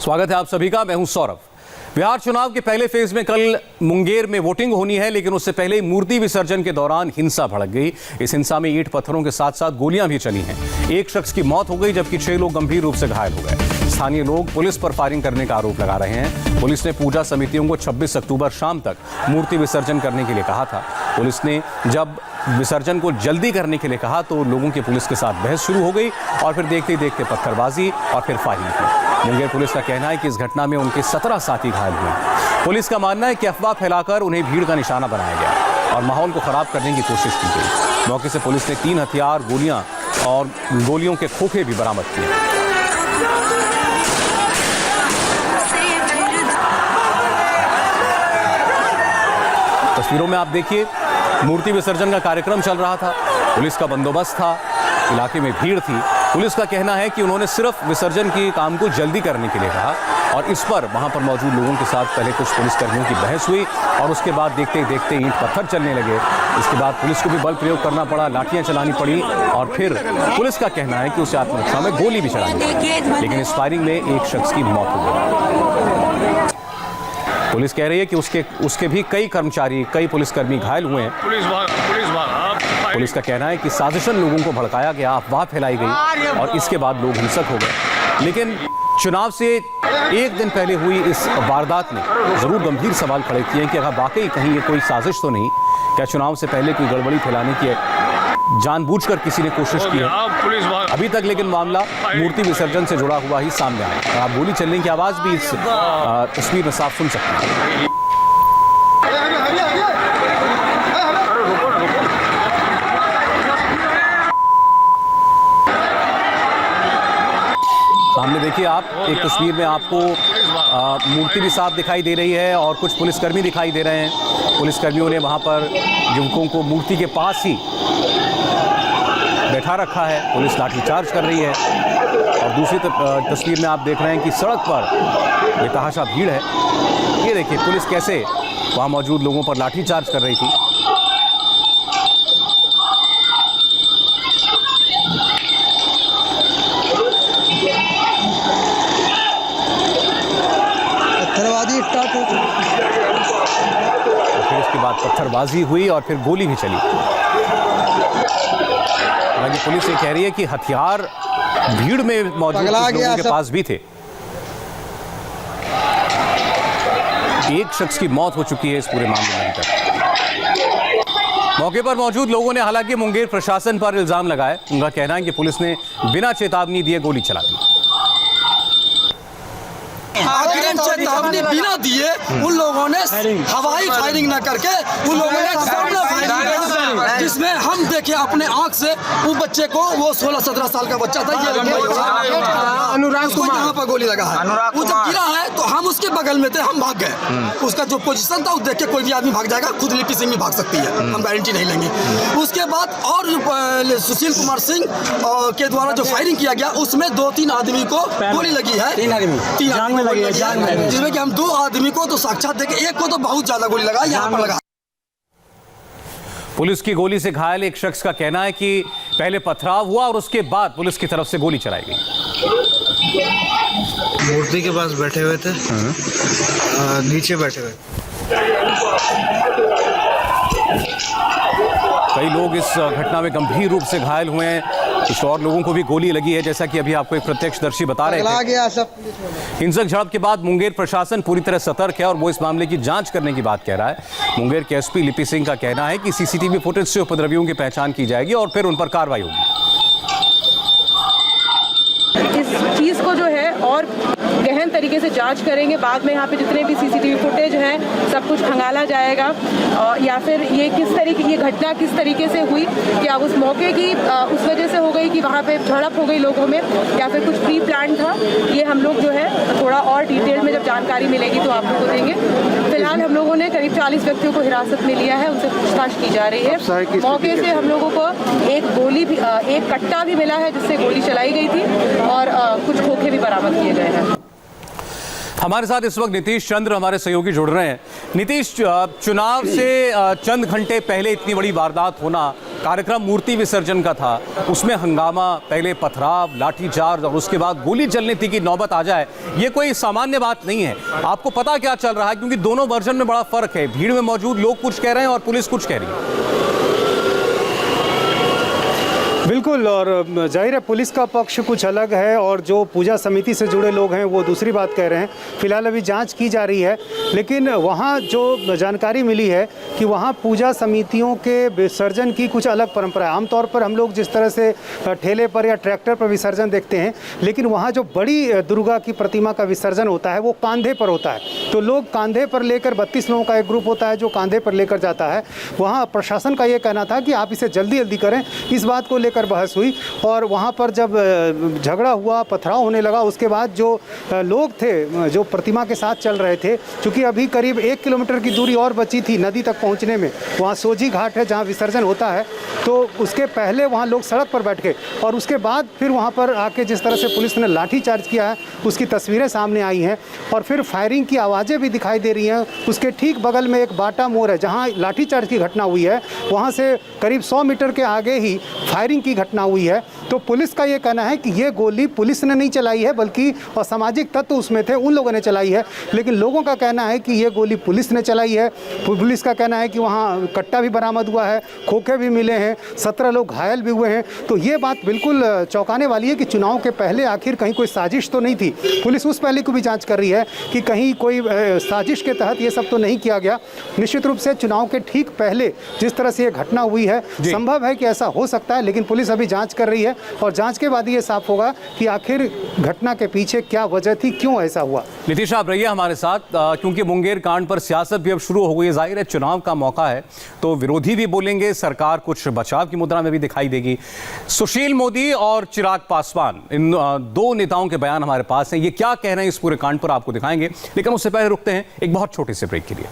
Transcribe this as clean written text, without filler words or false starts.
स्वागत है आप सभी का। मैं हूं सौरभ। बिहार चुनाव के पहले फेज में कल मुंगेर में वोटिंग होनी है, लेकिन उससे पहले मूर्ति विसर्जन के दौरान हिंसा भड़क गई। इस हिंसा में ईंट पत्थरों के साथ साथ गोलियां भी चली हैं। एक शख्स की मौत हो गई जबकि 6 लोग गंभीर रूप से घायल हो गए। स्थानीय लोग पुलिस पर फायरिंग करने का आरोप लगा रहे हैं। पुलिस ने पूजा समितियों को 26 अक्टूबर शाम तक मूर्ति विसर्जन करने के लिए कहा था। पुलिस ने जब विसर्जन को जल्दी करने के लिए कहा तो लोगों की पुलिस के साथ बहस शुरू हो गई और फिर देखते ही देखते पत्थरबाजी और फिर फायरिंग की। मुंगेर पुलिस का कहना है कि इस घटना में उनके 17 साथी घायल हुए। पुलिस का मानना है कि अफवाह फैलाकर उन्हें भीड़ का निशाना बनाया गया और माहौल को खराब करने की कोशिश की गई। मौके से पुलिस ने 3 हथियार, गोलियां और गोलियों के खोखे भी बरामद किए। तस्वीरों में आप देखिए, मूर्ति विसर्जन का कार्यक्रम चल रहा था, पुलिस का बंदोबस्त था, इलाके में भीड़ थी। पुलिस का कहना है कि उन्होंने सिर्फ विसर्जन के काम को जल्दी करने के लिए कहा और इस पर वहां पर मौजूद लोगों के साथ पहले कुछ पुलिसकर्मियों की बहस हुई और उसके बाद देखते ही देखते ईंट पत्थर चलने लगे। इसके बाद पुलिस को भी बल प्रयोग करना पड़ा, लाठियां चलानी पड़ी और फिर पुलिस का कहना है कि उसे आत्मरक्षा में गोली भी चलानी पड़ी, लेकिन इस फायरिंग में एक शख्स की मौत हो गई। पुलिस कह रही है कि उसके भी कई कर्मचारी, कई पुलिसकर्मी घायल हुए हैं। पुलिस का कहना है कि साजिशन लोगों को भड़काया गया, अफवाह फैलाई गई और इसके बाद लोग हिंसक हो गए। लेकिन चुनाव से एक दिन पहले हुई इस वारदात ने जरूर गंभीर सवाल खड़े किए हैं कि अगर वाकई कहीं ये कोई साजिश तो नहीं, क्या चुनाव से पहले कोई गड़बड़ी फैलाने की जानबूझकर किसी ने कोशिश की है। अभी तक लेकिन मामला मूर्ति विसर्जन से जुड़ा हुआ ही सामने आया। आप गोली चलने की आवाज भी इस तस्वीर में साफ सुन सकते हैं। सामने देखिए आप, एक तस्वीर में आपको मूर्ति भी साफ दिखाई दे रही है और कुछ पुलिसकर्मी दिखाई दे रहे हैं। पुलिसकर्मियों ने वहां पर युवकों को मूर्ति के पास ही बैठा रखा है। पुलिस लाठीचार्ज कर रही है और दूसरी तस्वीर में आप देख रहे हैं कि सड़क पर बेतहाशा भीड़ है। ये देखिए पुलिस कैसे वहां मौजूद लोगों पर लाठीचार्ज कर रही थी। पत्थरबाजी स्टार्ट हो चुकी, फिर इसके बाद पत्थरबाजी हुई और फिर गोली भी चली। हालांकि पुलिस ये कह रही है कि हथियार भीड़ में मौजूद लोगों के पास भी थे। एक शख्स की मौत हो चुकी है इस पूरे मामले में। मौके पर मौजूद लोगों ने हालांकि मुंगेर प्रशासन पर इल्जाम लगाए। उनका कहना है कि पुलिस ने बिना चेतावनी दिए गोली चला दी। चेतावनी बिना दिए उन लोगों ने हवाई फायरिंग न करके उन लोगों ने सामने फायरिंग किया, जिसमें हम देखे अपने आंख से वो बच्चे को, वो 16-17 साल का बच्चा था, ये अनुराग कुमार, यहाँ पर गोली लगा है। वो जब गिरा है तो हम उसके बगल में थे, हम भाग गए। उसका जो पोजीशन था वो देख के कोई भी आदमी भाग जाएगा, खुद लिपि सिंह भी भाग सकती है, हम गारंटी नहीं लेंगे। उसके बाद और सुशील कुमार सिंह के द्वारा जो फायरिंग किया गया उसमें 2-3 आदमी को गोली लगी है। 3 आदमी जिसमें कि हम 2 आदमी को तो साक्षात देखे, एक को तो बहुत ज्यादा गोली लगा, यहाँ पर लगा। पुलिस की गोली से घायल एक शख्स का कहना है कि पहले पथराव हुआ और उसके बाद पुलिस की तरफ से गोली चलाई गई। मूर्ति के पास बैठे हुए थे, नीचे बैठे हुए। कई लोग इस घटना में गंभीर रूप से घायल हुए हैं। कुछ और लोगों को भी गोली लगी है, जैसा कि अभी आपको एक प्रत्यक्षदर्शी बता रहे थे। हिंसक झड़प के बाद मुंगेर प्रशासन पूरी तरह सतर्क है और वो इस मामले की जांच करने की बात कह रहा है। मुंगेर के एसपी लिपि सिंह का कहना है कि सीसीटीवी फुटेज से उपद्रवियों की पहचान की जाएगी और फिर उन पर कार्रवाई होगी। इस चीज़ को जो है और गहन तरीके से जांच करेंगे। बाद में यहाँ पे जितने भी सीसीटीवी फुटेज हैं सब कुछ खंगाला जाएगा और या फिर ये घटना किस तरीके से हुई, क्या उस मौके की उस वजह से हो गई कि वहाँ पे झड़प हो गई लोगों में, या फिर कुछ प्री प्लान था, ये हम लोग जो है थोड़ा और डिटेल में जब जानकारी मिलेगी तो आप लोग को देंगे। फिलहाल हम लोगों ने करीब 40 व्यक्तियों को हिरासत में लिया है, उनसे पूछताछ की जा रही है। मौके से हम लोगों को एक कट्टा भी मिला है जिससे गोली चलाई गई थी और कुछ खोखे भी बरामद किए गए हैं। हमारे साथ इस वक्त नीतीश चंद्र हमारे सहयोगी जुड़ रहे हैं। नीतीश, चुनाव से चंद घंटे पहले इतनी बड़ी वारदात होना कार्यक्रम मूर्ति विसर्जन का था, उसमें हंगामा, पहले पथराव, लाठीचार्ज और उसके बाद गोली चलने की नौबत आ जाए, ये कोई सामान्य बात नहीं है। आपको पता क्या चल रहा है, क्योंकि दोनों वर्जन में बड़ा फर्क है। भीड़ में मौजूद लोग कुछ कह रहे हैं और पुलिस कुछ कह रही है। बिल्कुल, और जाहिर है पुलिस का पक्ष कुछ अलग है और जो पूजा समिति से जुड़े लोग हैं वो दूसरी बात कह रहे हैं। फिलहाल अभी जांच की जा रही है, लेकिन वहाँ जो जानकारी मिली है कि वहाँ पूजा समितियों के विसर्जन की कुछ अलग परंपरा है। आमतौर पर हम लोग जिस तरह से ठेले पर या ट्रैक्टर पर विसर्जन देखते हैं, लेकिन वहाँ जो बड़ी दुर्गा की प्रतिमा का विसर्जन होता है वो कांधे पर होता है। तो लोग कांधे पर लेकर 32 लोगों का एक ग्रुप होता है जो कांधे पर लेकर जाता है। वहाँ प्रशासन का ये कहना था कि आप इसे जल्दी जल्दी करें। इस बात को लेकर बहस हुई और वहाँ पर जब झगड़ा हुआ, पथराव होने लगा, उसके बाद जो लोग थे जो प्रतिमा के साथ चल रहे थे, क्योंकि अभी करीब 1 किलोमीटर की दूरी और बची थी नदी तक पहुँचने में। वहाँ सोजी घाट है जहाँ विसर्जन होता है, तो उसके पहले वहाँ लोग सड़क पर बैठ गए और उसके बाद फिर वहाँ पर आके जिस तरह से पुलिस ने लाठीचार्ज किया है उसकी तस्वीरें सामने आई हैं और फिर फायरिंग की आवाज़ें भी दिखाई दे रही हैं। उसके ठीक बगल में एक बाटा मोड़ है जहाँ लाठीचार्ज की घटना हुई है, वहाँ से करीब 100 मीटर के आगे ही फायरिंग की घटना हुई है। तो पुलिस का ये कहना है कि ये गोली पुलिस ने नहीं चलाई है, बल्कि असामाजिक तत्व उसमें थे, उन लोगों ने चलाई है। लेकिन लोगों का कहना है कि ये गोली पुलिस ने चलाई है। पुलिस का कहना है कि वहाँ कट्टा भी बरामद हुआ है, खोखे भी मिले हैं, 17 लोग घायल भी हुए हैं। तो ये बात बिल्कुल चौंकाने वाली है कि चुनाव के पहले आखिर कहीं कोई साजिश तो नहीं थी। पुलिस उस पहले को भी जाँच कर रही है कि कहीं कोई साजिश के तहत ये सब तो नहीं किया गया। निश्चित रूप से चुनाव के ठीक पहले जिस तरह से ये घटना हुई है, संभव है कि ऐसा हो सकता है, लेकिन पुलिस अभी जांच कर रही है और जांच के बाद ये साफ होगा कि आखिर घटना के पीछे क्या वजह थी, क्यों ऐसा हुआ। नितीश आप रहिए हमारे साथ, क्योंकि मुंगेर कांड पर सियासत भी अब शुरू हो गई है। जाहिर है चुनाव का मौका है तो विरोधी भी बोलेंगे, सरकार कुछ बचाव की मुद्रा में भी दिखाई देगी। सुशील मोदी और चिराग पासवान, इन दो नेताओं के बयान हमारे पास हैं। ये क्या कह रहे हैं इस पूरे कांड पर आपको दिखाएंगे, लेकिन उससे पहले रुकते हैं एक बहुत छोटे से ब्रेक के लिए।